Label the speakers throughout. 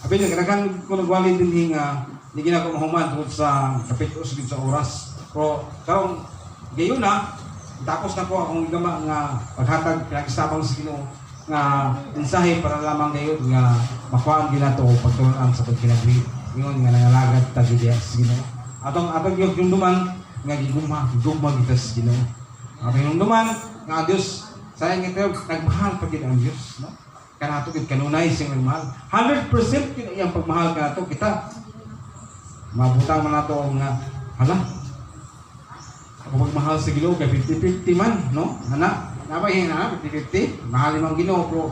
Speaker 1: Abi na kanakan ko nagwali din nga hindi na ko mahuman tungkol sa kapitos sa oras. Pero karon gayon na tapos na ko akong gama nga paghatag pinag-isabang sa Ginoo nga mensahe para lamang gayon nga makuhaan ginato pagtunan sa pagkinagri. Ingon nga nangalagad ta gid sa Ginoo. Atong yung duman nga giguma kita sa Ginoo. Atong yung duman nga Dios sayang ito nagmahal pa gid ang Dios, no? Kanato gid kanunay sing nagmahal. 100% yun iyang pagmahal kanato kita. Mabutang man nato nga hala. Ako magmahal sa Ginoo kay 50-50 man, no? Ana, nabay na 50-50. Mahal imong Ginoo pero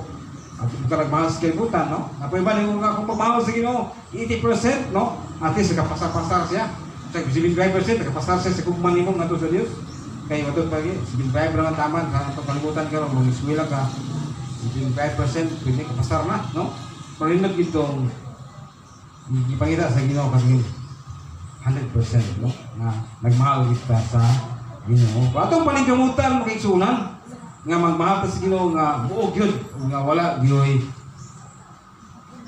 Speaker 1: at ito nagmahal sa kalibutan, no? Apoy ba nga akong pagmahal sa Ginoo 80%, no? At least nakapasar-pasar siya. Sa 75% nakapasar siya sa kugman nimo ngadto sa Dios. Kay wato pa gi 75 ra taman sa atong kalibutan karon mong eskwela ka 75% pwede kapasar na, no? Pero hindi itong ipangita sa Ginoo kasi 100%, no? Na nagmahal kita sa Ginoo. Atong paningkamutan makaigsunan nga magmahal ta sa Ginoo nga buog yun nga wala giyoy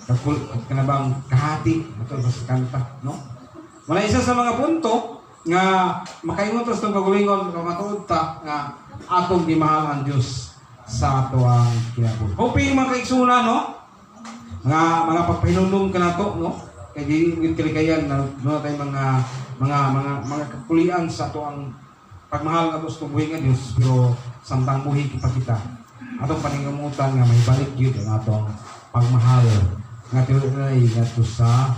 Speaker 1: kakul at kanabang kahati ato sa kanta, no? Wala isa sa mga punto nga makaingon ta sa kagalingon matuod ta nga atong gimahal ang Dios sa ato ang kinabuhi. Hoping makaigsunan, no? Mga pagpahinumdum ka na to, no? Kaya di kalikayan na doon tayo mga kakulian sa ito ang pagmahal nga gusto buhay nga Diyos pero samtang buhay kita atong paningamutan nga may balik yun ang atong pagmahal nga tinuloy nga ito sa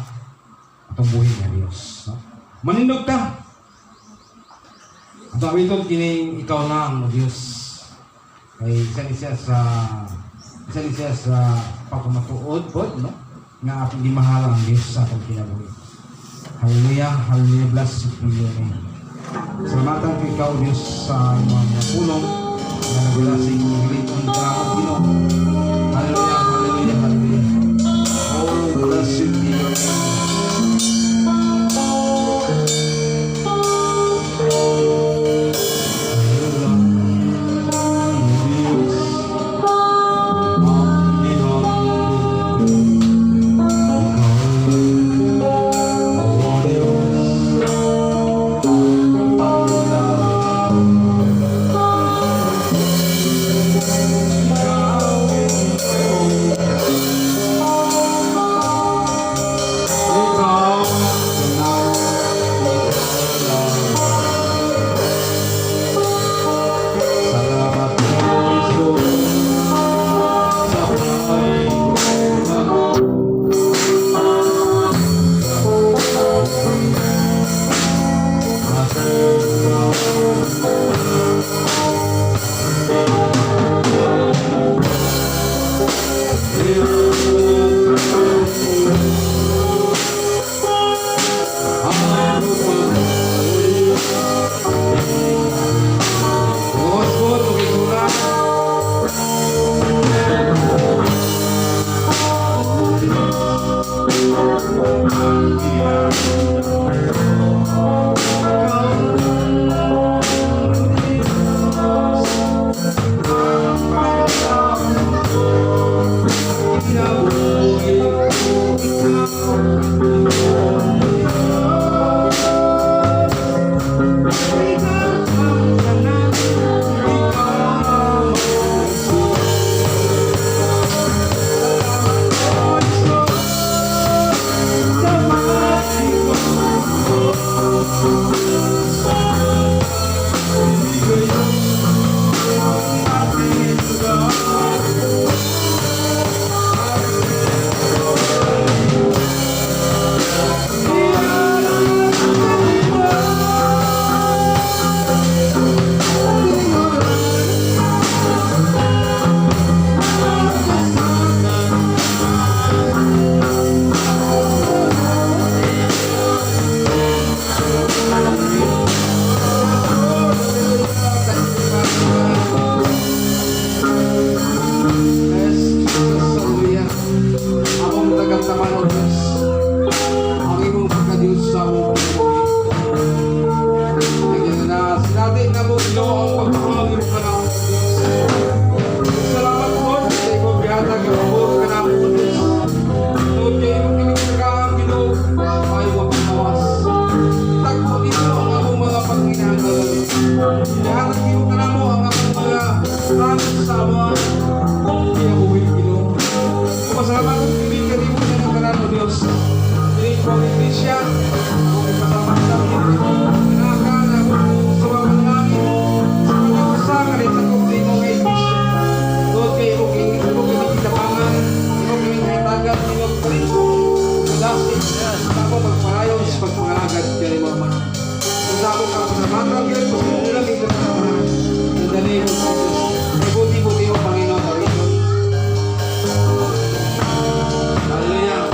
Speaker 1: atong buhay nga Diyos, no? Manindog ta atong awiton kining ikaw lang o Diyos ay isa siya sa pagmatuod po, no? Nga ating di mahal ang Diyos sa atong kinabuhi. Hallelujah, hallelujah, bless you, amen. Salamatan ko ikaw, Diyos, sa mga pulong na nagula sa inyong gilitong salamat, Ginoo. Hallelujah, hallelujah, hallelujah. Oh, bless you, amen. pasalamat kong kaibigan mo sa ng tanan mo, Diyos. Hindi ko ang iglesia, kung ipasalamat sa amin, pinakala ko sa mga langit, sa mga usakan, at sa kumuli mo nga iglesia. Lord, kayo ko kinitapangan, kayo ko kinitagan, kayo ko kinitagan, ako magparayon sa pagpangalagad kayo mga mga. Kung sa ako ka pasalamatan, kayo ko sinulang ito na naman. In the name of Jesus, may buti-buti mo, Panginoon, Panginoon. Hallelujah.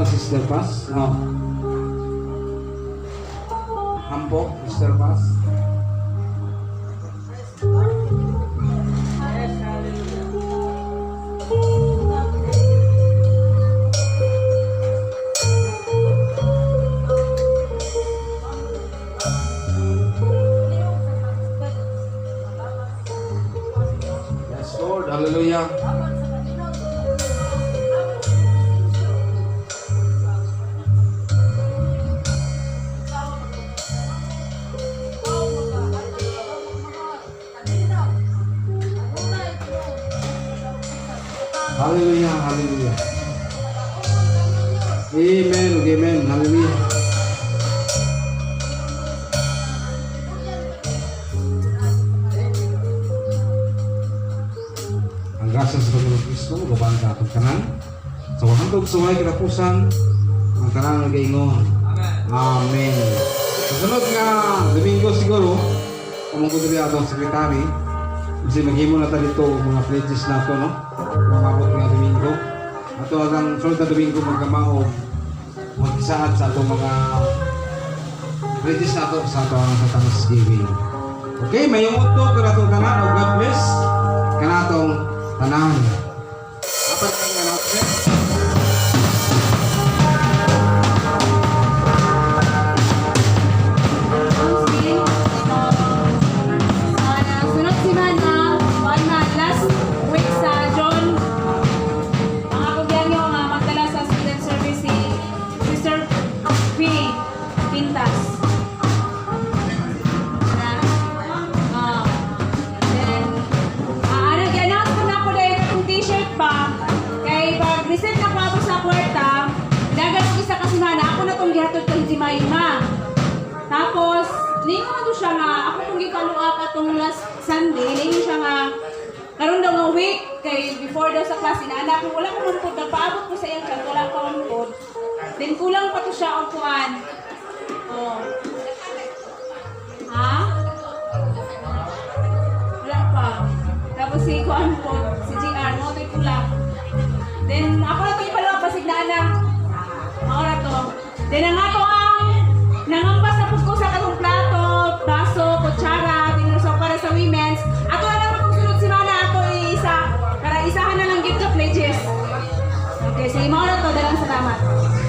Speaker 1: Sister Paz? No. Hampo, Sister Paz? Yes, Lord. Hallelujah. Hallelujah, hallelujah. Amen, amen, hallelujah. Ang grasya sa Panginoon Kristo, gabaan ka atong tanan. Sa wahandog sa way kinapusan, ang tanan nag-ingon. Amen. Sa sunod nga Domingo siguro, kung ko dili atong sekretary, kasi maghimo na tayo dito mga pledges na ito, no? Mabot nga Domingo. Ato ang sunod na Domingo magkamao mag-isaad sa itong mga pledges na ito sa ito sa Thanksgiving. Okay, may yung uto ka na itong tanan o God bless ka na itong tanan. Apat ang announcement.
Speaker 2: Sunod si Mana, one man, last week gihatod kang si Mayma. Tapos, ningon to siya nga, ako kung gi-follow up atong last Sunday, ningon siya nga, karon daw nga week, kay before daw sa class, inaanak ko, wala ko man po, nagpaabot ko sa iyang chat, wala ko man po. Then kulang pa to siya o kuan. Oh. Ha? Wala pa. Tapos si kuan po, si GR, mo ito'y kulang. Then ako na ito ipalaw pa si Nana. Ako na to. Then ang ato ang nangampas na po sa katong plato, baso, kutsara, tinuso para sa women's. Ato na naman kung sunod si Mana, ato isa. Para isahan na lang gift of pledges. Okay, sige, mga na to, dalang salamat.